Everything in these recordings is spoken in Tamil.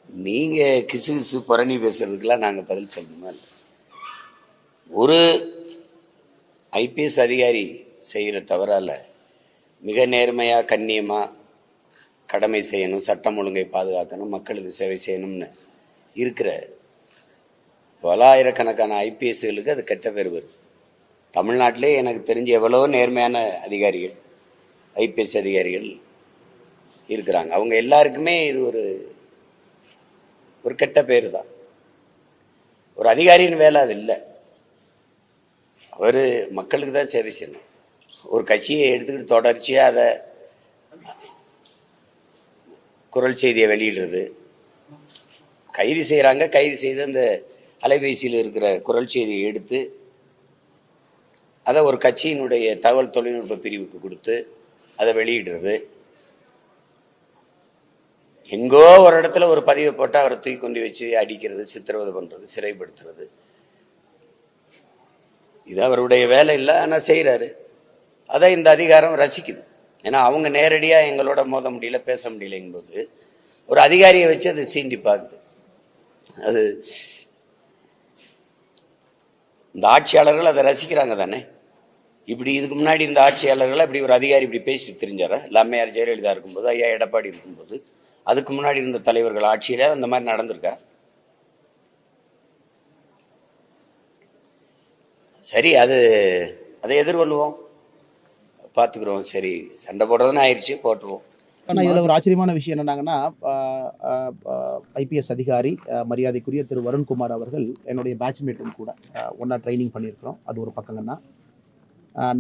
நீங்கள் கிசு கிசு புரணி பேசுறதுக்கெல்லாம் நாங்கள் பதில் சொல்லணுமா? ஒரு ஐபிஎஸ் அதிகாரி செய்கிற தவறால் மிக நேர்மையாக கண்ணியமாக கடமை செய்யணும், சட்டம் ஒழுங்கை பாதுகாக்கணும், மக்களுக்கு சேவை செய்யணும்னு இருக்கிற பல ஆயிரக்கணக்கான ஐபிஎஸ்களுக்கு அது கெட்ட பேர் வருது. தமிழ்நாட்டிலே எனக்கு தெரிஞ்ச எவ்வளோ நேர்மையான அதிகாரிகள், ஐபிஎஸ் அதிகாரிகள் இருக்கிறாங்க. அவங்க எல்லாருக்குமே இது ஒரு கெட்ட பேர் தான். ஒரு அதிகாரியின் வேலை அது இல்லை. அவர் மக்களுக்கு தான் சேவை செய்யணும். ஒரு கட்சியை எடுத்துக்கிட்டு தொடர்ச்சியாக அதை குரல் செய்தியை வெளியிடுறது, கைது செய்கிறாங்க, கைது செய்து அந்த அலைபேசியில் இருக்கிற குரல் செய்தியை எடுத்து அதை ஒரு கட்சியினுடைய தகவல் தொழில்நுட்ப பிரிவுக்கு கொடுத்து அதை வெளியிடுறது, எங்கோ ஒரு இடத்துல ஒரு பதிவை போட்டு அவரை தூக்கி கொண்டு வச்சு அடிக்கிறது, சித்திரவதை பண்ணுறது, சிறைப்படுத்துறது, இது அவருடைய வேலை இல்லை. ஆனால் செய்கிறாரு. அதை இந்த அதிகாரம் ரசிக்குது. ஏன்னா அவங்க நேரடியாக எங்களோட மோத முடியல, பேச முடியலைங்கும்போது ஒரு அதிகாரியை வச்சு அதை சீண்டி பார்க்குது. அது இந்த ஆட்சியாளர்கள் அதை ரசிக்கிறாங்க தானே. இப்படி இதுக்கு முன்னாடி இந்த ஆட்சியாளர்கள் அப்படி ஒரு அதிகாரி இப்படி பேசிட்டு தெரிஞ்சாரா? இல்லை அம்மையார் ஜெயலலிதா இருக்கும்போது, ஐயா எடப்பாடி இருக்கும்போது, அதுக்கு முன்னாடி இருந்த தலைவர்கள் ஆட்சியில அந்த மாதிரி நடந்திருக்கா? சரி, அதை எதிர்கொள்வோம், பார்த்துக்குறோம். சரி, சண்டை போடுறதுன்னு ஆயிடுச்சு, போட்டுருவோம். ஆனால் இதில் ஒரு ஆச்சரியமான விஷயம் என்னன்னாங்கன்னா, ஐபிஎஸ் அதிகாரி மரியாதைக்குரிய திரு வருண்குமார் அவர்கள் என்னுடைய பேட்ச்மேட்டும் கூட ஒன்றா ட்ரைனிங் பண்ணியிருக்கிறோம். அது ஒரு பக்கங்கன்னா,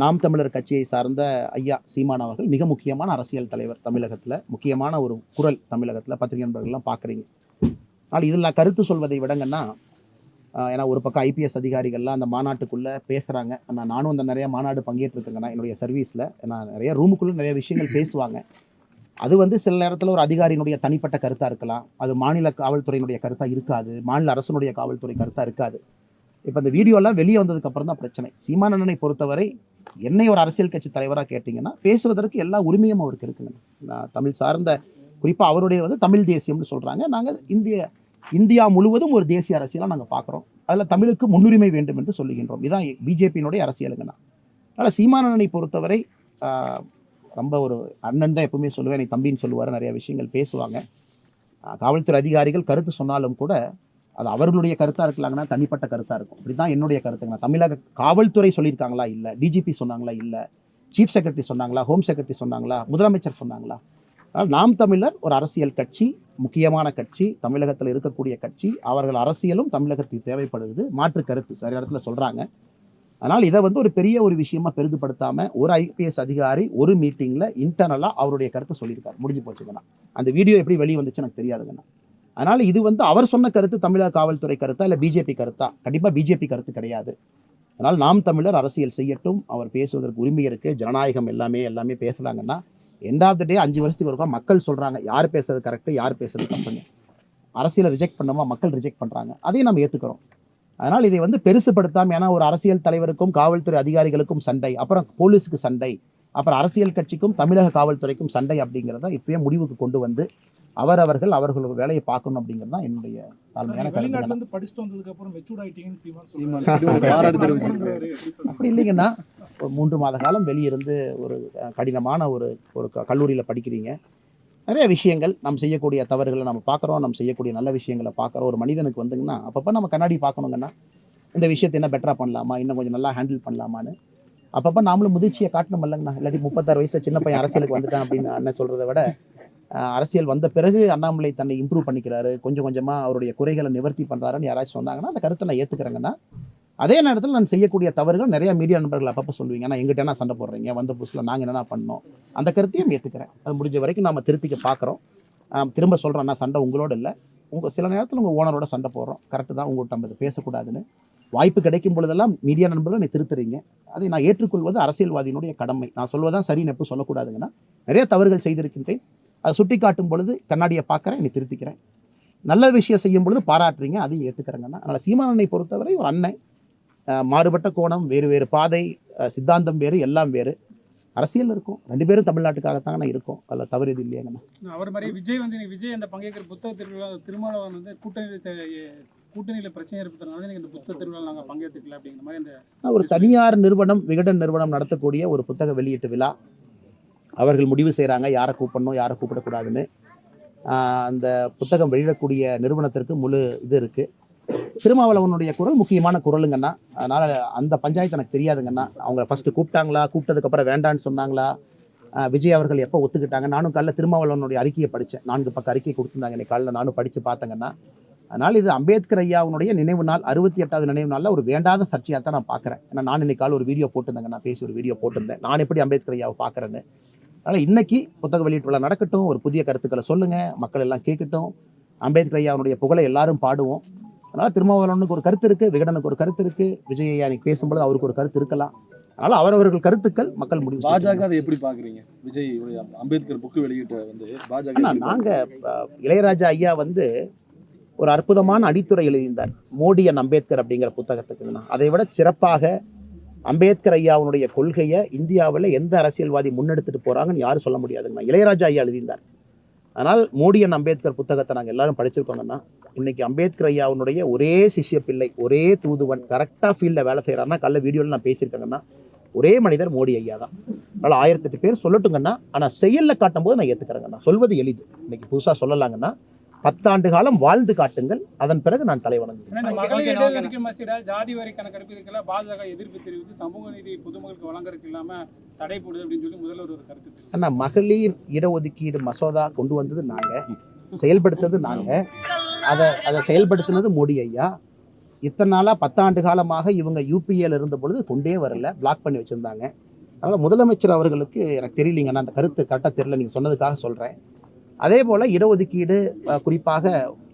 நாம் தமிழர் கட்சியை சார்ந்த ஐயா சீமான் அவர்கள் மிக முக்கியமான அரசியல் தலைவர் தமிழகத்தில், முக்கியமான ஒரு குரல் தமிழகத்தில், பத்திரிகை நண்பர்கள்லாம் பார்க்குறீங்க. ஆனால் இதில் நான் கருத்து சொல்வதை விடங்கன்னா, ஏன்னா ஒரு பக்கம் ஐபிஎஸ் அதிகாரிகள்லாம் அந்த மாநாட்டுக்குள்ளே பேசுகிறாங்க. நானும் அந்த நிறைய மாநாடு பங்கேற்றிருக்கேங்கண்ணா என்னுடைய சர்வீஸில். நான் நிறைய ரூமுக்குள்ளே நிறைய விஷயங்கள் பேசுவாங்க. அது சில நேரத்தில் ஒரு அதிகாரியினுடைய தனிப்பட்ட கருத்தாக இருக்கலாம், அது மாநில காவல்துறையினுடைய கருத்தாக இருக்காது, மாநில அரசனுடைய காவல்துறை கருத்தாக இருக்காது. இப்போ இந்த வீடியோலாம் வெளியே வந்ததுக்கு அப்புறம் தான் பிரச்சனை. சீமானண்ணனை பொறுத்தவரை என்னை ஒரு அரசியல் கட்சி தலைவராக கேட்டிங்கன்னா பேசுவதற்கு எல்லா உரிமையும் அவருக்கு இருக்குங்க. நான் தமிழ் சார்ந்த, குறிப்பாக அவருடைய தமிழ் தேசியம்னு சொல்கிறாங்க. நாங்கள் இந்தியா முழுவதும் ஒரு தேசிய அரசியலாக நாங்கள் பார்க்குறோம். அதில் தமிழுக்கு முன்னுரிமை வேண்டும் என்று சொல்லுகின்றோம். இதுதான் பிஜேபியினுடைய அரசியலுங்கண்ணா. அதனால் சீமானண்ணனை பொறுத்தவரை ரொம்ப ஒரு அண்ணன் தான் எப்பவுமே சொல்லுவேன், நீ தம்பின்னு சொல்லுவார், நிறைய விஷயங்கள் பேசுவாங்க. காவல்துறை அதிகாரிகள் கருத்து சொன்னாலும் கூட அது அவர்களுடைய கருத்தாக இருக்கலாங்கன்னா தனிப்பட்ட கருத்தாக இருக்கும். இப்படி தான் என்னுடைய கருத்துங்கண்ணா. தமிழக காவல்துறை சொல்லியிருக்காங்களா இல்லை, டிஜிபி சொன்னாங்களா இல்லை, சீஃப் செக்ரட்டரி சொன்னாங்களா, ஹோம் செக்ரட்டரி சொன்னாங்களா, முதலமைச்சர் சொன்னாங்களா? ஆனால் நாம் தமிழர் ஒரு அரசியல் கட்சி, முக்கியமான கட்சி, தமிழகத்தில் இருக்கக்கூடிய கட்சி. அவர்கள் அரசியலும் தமிழகத்துக்கு தேவைப்படுது, மாற்று கருத்து சரியான இடத்துல சொல்கிறாங்க. அதனால் இதை ஒரு பெரிய ஒரு விஷயமா பெரிதுபடுத்தாமல் ஒரு ஐபிஎஸ் அதிகாரி ஒரு மீட்டிங்கில் இன்டர்னலாக அவருடைய கருத்தை சொல்லியிருக்காரு, முடிஞ்சு போச்சுங்கண்ணா. அந்த வீடியோ எப்படி வெளியே வந்துச்சு எனக்கு தெரியாதுங்கண்ணா. அதனால் இது அவர் சொன்ன கருத்து தமிழக காவல்துறை கருத்தா இல்லை பிஜேபி கருத்தா? கண்டிப்பாக பிஜேபி கருத்து கிடையாது. அதனால் நாம் தமிழர் அரசியல் செய்யட்டும், அவர் பேசுவதற்கு உரிமை இருக்குது, ஜனநாயகம் எல்லாமே பேசுகிறாங்கன்னா, எண்ட் ஆஃப் த டே 5 வருஷத்துக்கு ஒருக்கா மக்கள் சொல்கிறாங்க யார் பேசுறது கரெக்டு, யார் பேசுறது தப்புன்னு. அரசியலை ரிஜெக்ட் பண்ணோமா, மக்கள் ரிஜெக்ட் பண்ணுறாங்க, அதையும் நம்ம ஏற்றுக்கிறோம். அதனால் இதை பெருசுப்படுத்தாமல், ஏன்னா ஒரு அரசியல் தலைவருக்கும் காவல்துறை அதிகாரிகளுக்கும் சண்டை, அப்புறம் போலீஸுக்கு சண்டை, அப்புறம் அரசியல் கட்சிக்கும் தமிழக காவல்துறைக்கும் சண்டை அப்படிங்கிறத இப்பயே முடிவுக்கு கொண்டு வந்து அவர்களோட வேலையை பார்க்கணும் அப்படிங்கிறது தான் என்னுடைய தாழ்மையான கருத்து. அப்படி இல்லைங்கன்னா, 3 மாத காலம் வெளியிருந்து ஒரு கடினமான ஒரு கல்லூரியில் படிக்கிறீங்க, நிறைய விஷயங்கள் நம்ம செய்யக்கூடிய தவறுகளை நம்ம பார்க்குறோம், நம்ம செய்யக்கூடிய நல்ல விஷயங்களை பார்க்குறோம். ஒரு மனிதனுக்கு அப்பப்போ நம்ம கண்ணாடி பார்க்கணுங்கன்னா, இந்த விஷயத்தை என்ன பெட்டராக பண்ணலாமா, இன்னும் கொஞ்சம் நல்லா ஹேண்டில் பண்ணலாமான்னு அப்பப்போ நாமளும் முதிர்ச்சியை காட்டணும் இல்லைங்கண்ணா. இல்லாட்டி 36 வயசுல சின்ன பையன் அரசியலுக்கு வந்துட்டான் அப்படின்னு அண்ணன் சொல்கிறத விட, அரசியல் வந்த பிறகு அண்ணாமலை தன்னை இம்ப்ரூவ் பண்ணிக்கிறாரு, கொஞ்சம் கொஞ்சமாக அவருடைய குறைகளை நிவர்த்தி பண்ணுறாருன்னு யாராச்சும் சொன்னாங்கன்னா அந்த கருத்தை நான் ஏற்றுக்கிறேங்கன்னா. அதே நேரத்தில் நான் செய்யக்கூடிய தவறுகள் நிறைய மீடியா நண்பர்கள் அப்பப்போ சொல்லுவீங்க, ஆனால் எங்கிட்ட என்ன சண்டை போடுறீங்க, வந்த புதுசில் நாங்கள் என்னென்ன பண்ணோம், அந்த கருத்தையும் ஏற்றுக்கிறேன். அது முடிஞ்ச வரைக்கும் நம்ம திருத்திக்க பார்க்குறோம். திரும்ப சொல்கிறேன், நான் சண்டை உங்களோட இல்லை, சில நேரத்தில் உங்கள் ஓனரோட சண்டை போடுறோம், கரெக்டு தான், உங்கள்கிட்ட நம்ம இதை பேசக்கூடாதுன்னு. வாய்ப்பு கிடைக்கும் பொழுதெல்லாம் மீடியா நண்பர்கள் நீ திருத்துறீங்க, அதை நான் ஏற்றுக்கொள்வது அரசியல்வாதியினுடைய கடமை. நான் சொல்வதான் சரி, நெப்பு சொல்லக்கூடாதுங்கன்னா, நிறைய தவறுகள் செய்திருக்கின்றேன், அதை சுட்டி காட்டும் பொழுது கண்ணாடியை பார்க்குறேன், நீ திருத்திக்கிறேன். நல்ல விஷயம் செய்யும் பொழுது பாராட்டுறீங்க, அதையும் ஏற்றுக்கிறேங்கன்னா. அதனால் சீமானண்ணனை பொறுத்தவரை ஒரு அண்ணன், மாறுபட்ட கோணம், வேறு பாதை, சித்தாந்தம் வேறு, எல்லாம் வேறு. அரசியல் இருக்கும், 2 பேரும் தமிழ்நாட்டுக்காகத்தாங்க நான் இருக்கோம், அதில் தவறு எது இல்லையாங்கண்ணா. அவர் மாதிரி விஜய் அந்த பங்கேற்கிற புத்தக திருவிழா திருமாவளவன் வந்து கூட்டணியில் பிரச்சனை ஏற்படுறதுனால எனக்கு இந்த புத்தக திருவிழா நாங்கள் பங்கேற்றுக்கல அப்படிங்கிற மாதிரி அந்த ஒரு தனியார் நிறுவனம், விகடன் நிறுவனம் நடத்தக்கூடிய ஒரு புத்தக வெளியீட்டு விழா, அவர்கள் முடிவு செய்கிறாங்க யாரை கூப்பிடணும் யாரை கூப்பிடக்கூடாதுன்னு. அந்த புத்தகம் வெளியிடக்கூடிய நிறுவனத்திற்கு முழு இது இருக்குது. திருமாவளவனுடைய குரல் முக்கியமான குரலுங்கண்ணா. அதனால் அந்த பஞ்சாயத்து எனக்கு தெரியாதுங்கண்ணா. அவங்க ஃபஸ்ட்டு கூப்பிட்டாங்களா, கூப்பிட்டதுக்கப்புறம் வேண்டான்னு சொன்னாங்களா, விஜய் அவர்கள் எப்போ ஒத்துக்கிட்டாங்க. நானும் காலைல திருமாவளவனுடைய அறிக்கையை படித்தேன், 4 பக்க அறிக்கை கொடுத்துருந்தாங்க இன்னைக்கு காலையில், நானும் படித்து பார்த்தேங்கண்ணா. அதனால் இது அம்பேத்கர் ஐயாவுடைய நினைவு நாள், 68வது நினைவு நாளில் ஒரு வேண்டாத சர்ச்சையாக தான் நான் பார்க்குறேன். ஏன்னா நான் இன்னைக்கு காலையில் ஒரு வீடியோ போட்டிருந்தேங்க, நான் பேசி ஒரு வீடியோ போட்டிருந்தேன் நான் எப்படி அம்பேத்கர் ஐயாவை பார்க்குறேன்னு. அதனால் இன்னைக்கு புத்தக வெளியீட்டு விழா நடக்கட்டும், ஒரு புதிய கருத்துக்களை சொல்லுங்கள், மக்கள் எல்லாம் கேட்கட்டும், அம்பேத்கர் ஐயாவுடைய புகழை எல்லாரும் பாடுவோம். அதனால் திருமாவளவனுக்கு ஒரு கருத்து இருக்குது, விகடனுக்கு ஒரு கருத்து இருக்குது, விஜய் ஐயா இன்னைக்கு பேசும்போது அவருக்கு ஒரு கருத்து இருக்கலாம். அதனால் அவரவர்கள் கருத்துக்கள் மக்கள் முடிவு. பாஜக அதை எப்படி பார்க்குறீங்க? விஜய் அம்பேத்கர் புக்கு வெளியிட்ட வந்து பாஜக நாங்கள் இளையராஜா ஐயா வந்து ஒரு அற்புதமான அடித்துறை எழுதியிருந்தார், மோடி அண்ட் அம்பேத்கர் அப்படிங்கிற புத்தகத்துக்குங்கண்ணா. அதை விட சிறப்பாக அம்பேத்கர் ஐயாவுடைய கொள்கையை இந்தியாவில் எந்த அரசியல்வாதி முன்னெடுத்துட்டு போகிறாங்கன்னு யாரும் சொல்ல முடியாதுங்கண்ணா. இளையராஜா ஐயா எழுதியிருந்தார். அதனால் மோடி அண்ட் அம்பேத்கர் புத்தகத்தை நாங்கள் எல்லாரும் படிச்சிருக்கோங்கன்னா, இன்றைக்கி அம்பேத்கர் ஐயாவுடைய ஒரே சிஷ்ய பிள்ளை, ஒரே தூதுவன், கரெக்டாக ஃபீல்டில் வேலை செய்கிறாருன்னா, கல்ல வீடியோவில் நான் பேசியிருக்கேங்கன்னா, ஒரே மனிதர் மோடி ஐயா தான். அதனால் 1008 பேர் சொல்லட்டுங்கன்னா, ஆனால் செயலில் காட்டும்போது நான் ஏற்றுக்கிறேங்கண்ணா. சொல்வது எளிது, இன்றைக்கி புதுசாக சொல்லலாங்கன்னா, 10 ஆண்டு காலம் வாழ்ந்து காட்டுங்கள், அதன் பிறகு நான் தலைவணங்குகிறேன். ஜாதி வரி கணக்கெடுப்பு பாஜக எதிர்ப்பு தெரிவித்து சமூக நீதி பொதுமக்களுக்கு வழங்குறதுக்கு இல்லாம தடை போடுது அப்படின்னு சொல்லி முதல்வர் ஒரு கருத்து. ஆனால் மகளிர் இடஒதுக்கீடு மசோதா கொண்டு வந்தது நாங்கள், செயல்படுத்தது நாங்கள், அதை செயல்படுத்தினது மோடி ஐயா. இத்தனை நாளாக 10 ஆண்டு காலமாக இவங்க யூபிஏல இருந்த பொழுது கொண்டே வரல, பிளாக் பண்ணி வச்சுருந்தாங்க. அதனால் முதலமைச்சர் அவர்களுக்கு எனக்கு தெரியலிங்கன்னா, அந்த கருத்து கரெக்டாக தெரியல, நீங்கள் சொன்னதுக்காக சொல்கிறேன். அதே போல் இடஒதுக்கீடு, குறிப்பாக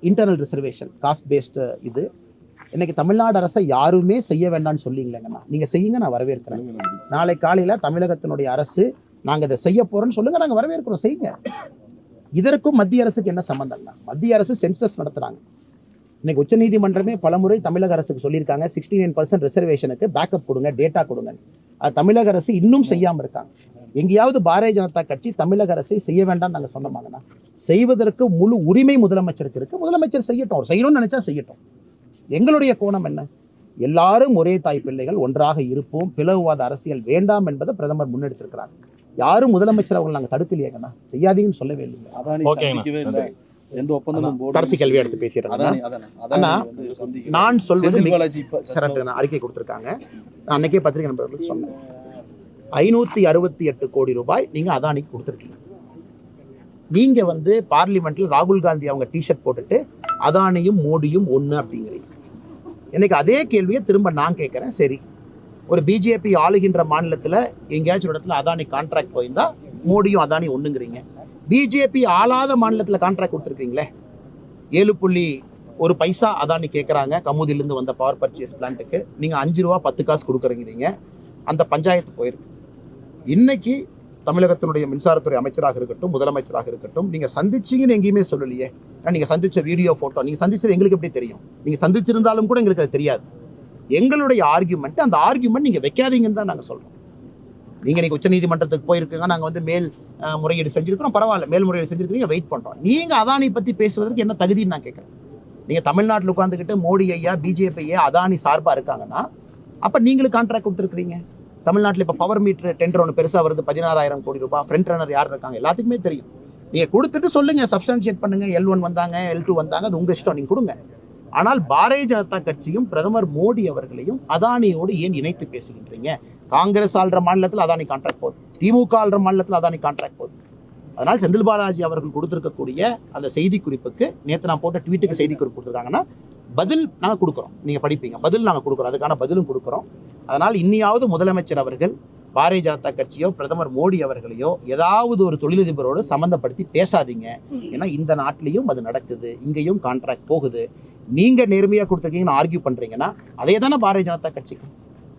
இன்டர்னல் ரிசர்வேஷன், காஸ்ட் பேஸ்டு, இது இன்றைக்கி தமிழ்நாடு அரசை யாருமே செய்ய வேண்டாம்னு சொல்லிங்களேங்கண்ணா. நீங்கள் செய்யுங்க, நான் வரவேற்கிறேன். நாளை காலையில் தமிழகத்தினுடைய அரசு நாங்கள் இதை செய்ய போகிறோன்னு சொல்லுங்கள், நாங்கள் வரவேற்கிறோம், செய்யுங்க. இதற்கும் மத்திய அரசுக்கு என்ன சம்மந்தம்னா? மத்திய அரசு சென்சஸ் நடத்துகிறாங்க. இன்றைக்கி உச்சநீதிமன்றமே பலமுறை தமிழக அரசுக்கு சொல்லியிருக்காங்க, 69% ரிசர்வேஷனுக்கு பேக்கப் கொடுங்க, டேட்டா கொடுங்க. அது தமிழக அரசு இன்னும் செய்யாமல் இருக்காங்க. எங்கேயாவது பாரதிய ஜனதா கட்சி தமிழக அரசை செய்ய வேண்டாம்னு நாங்கள் சொன்னோமாங்கண்ணா? செய்வதற்கு முழு உரிமை முதலமைச்சருக்கு இருக்குது, முதலமைச்சர் செய்யட்டும், அவர் செய்யணும்னு நினச்சா செய்யட்டும். எங்களுடைய கோணம் என்ன? எல்லாரும் ஒரே தாய் பிள்ளைகள், ஒன்றாக இருப்போம், பிளவுவாத அரசியல் வேண்டாம் என்பதை பிரதமர் முன்னெடுத்திருக்கிறாங்க. யாரும் முதலமைச்சர் அவங்க நாங்கள் தடுக்கலையேங்கண்ணா, செய்யாதீங்கன்னு சொல்லவே இல்லை. எந்த ஒப்பந்தமும் கடைசி கல்வி எடுத்து பேசிடுறேன். நான் சொல்வது அறிக்கை கொடுத்துருக்காங்க, நான் அன்னைக்கே பத்திரிகை நண்பர்களுக்கு சொன்னேன். 568 கோடி ரூபாய் நீங்கள் அதானிக்கு கொடுத்துருக்கீங்க. நீங்கள் வந்து பார்லிமெண்ட்டில் ராகுல் காந்தி அவங்க டிஷர்ட் போட்டுட்டு அதானியும் மோடியும் ஒன்று அப்படிங்கிறீங்க. எனக்கு அதே கேள்வியை திரும்ப நான் கேட்குறேன். சரி, ஒரு பிஜேபி ஆளுகின்ற மாநிலத்தில் எங்கேயாச்சும் ஒரு இடத்துல அதானி கான்ட்ராக்ட் போயிருந்தா மோடியும் அதானி ஒன்றுங்கிறீங்க. பிஜேபி ஆளாத மாநிலத்தில் கான்ட்ராக்ட் கொடுத்துருக்கீங்களே, 7.1 பைசா அதானி கேட்குறாங்க கமுதியிலேருந்து வந்த பவர் பர்ச்சேஸ் பிளான்ட்டுக்கு, நீங்கள் 5 ரூபா 10 காசு கொடுக்குறீங்க. அந்த பஞ்சாயத்து போயிருக்கு. இன்னைக்கு தமிழகத்தினுடைய மின்சாரத்துறை அமைச்சராக இருக்கட்டும், முதலமைச்சராக இருக்கட்டும், நீங்கள் சந்திச்சிங்கன்னு எங்கேயுமே சொல்லலையே. நீங்கள் சந்தித்த வீடியோ ஃபோட்டோ, நீங்கள் சந்திச்சது எங்களுக்கு எப்படி தெரியும்? நீங்கள் சந்திச்சிருந்தாலும் கூட எங்களுக்கு அது தெரியாது. எங்களுடைய ஆர்கியூமெண்ட், அந்த ஆர்கியூமெண்ட் நீங்கள் வைக்காதீங்கன்னு தான் நாங்கள் சொல்கிறோம். நீங்கள் இன்றைக்கி உச்சநீதிமன்றத்துக்கு போயிருக்கீங்க, நாங்கள் வந்து மேல் முறையீடு செஞ்சுருக்கிறோம், பரவாயில்ல, மேல்முறையீடு செஞ்சுருக்கீங்க, வெயிட் பண்ணுறோம். நீங்கள் அதானி பற்றி பேசுவதற்கு என்ன தகுதின்னு நான் கேட்குறேன். நீங்கள் தமிழ்நாட்டில் உட்காந்துக்கிட்டு மோடி ஐயா, பிஜேபி ஐயா அதானி சார்பாக இருக்காங்கன்னா, அப்போ நீங்களும் கான்ட்ராக்ட் கொடுத்துருக்குறீங்க. தமிழ்நாட்டில் இப்போ பவர் மீட்டர் டெண்டர் ஒன்று பெருசாக வருது, 16,000 கோடி ரூபாய். ஃப்ரண்ட் ரன்னர் யார் இருக்காங்க எல்லாத்துக்குமே தெரியும். நீங்கள் கொடுத்துட்டு சொல்லுங்கள், சப்ஸ்டான்ஷியேட் பண்ணுங்கள். L1 வந்தாங்க, L2 வந்தாங்க, அது உங்கள் இஷ்டம், நீங்கள் கொடுங்க. ஆனால் பாரதிய ஜனதா கட்சியும் பிரதமர் மோடி அவர்களையும் அதானியோடு ஏன் இணைத்து பேசுகின்றீங்க? காங்கிரஸ் ஆள்ற மாநிலத்தில் அதானி கான்ட்ராக்ட் போகுது, திமுக ஆள்ற மாநிலத்தில் அதானி கான்ட்ராக்ட் போகுது. அதனால் செந்தில் பாலாஜி அவர்கள் கொடுத்துருக்கக்கூடிய அந்த செய்தி குறிப்புக்கு, நேற்று நான் போட்ட ட்வீட்டுக்கு செய்தி குறிப்பு கொடுத்துருக்காங்கன்னா, பதில் நாங்கள் கொடுக்குறோம், நீங்கள் படிப்பீங்க, பதில் நாங்கள் கொடுக்குறோம், அதுக்கான பதிலும் கொடுக்குறோம். அதனால் இன்னியாவது முதலமைச்சர் அவர்கள் பாரதிய ஜனதா கட்சியோ பிரதமர் மோடி அவர்களையோ ஏதாவது ஒரு தொழிலதிபரோடு சம்மந்தப்படுத்தி பேசாதீங்க. ஏன்னா இந்த நாட்டிலையும் அது நடக்குது, இங்கேயும் கான்ட்ராக்ட் போகுது. நீங்கள் நேர்மையாக கொடுத்துருக்கீங்கன்னு ஆர்கியூ பண்ணுறீங்கன்னா அதே தானே பாரதிய ஜனதா கட்சிக்கும்.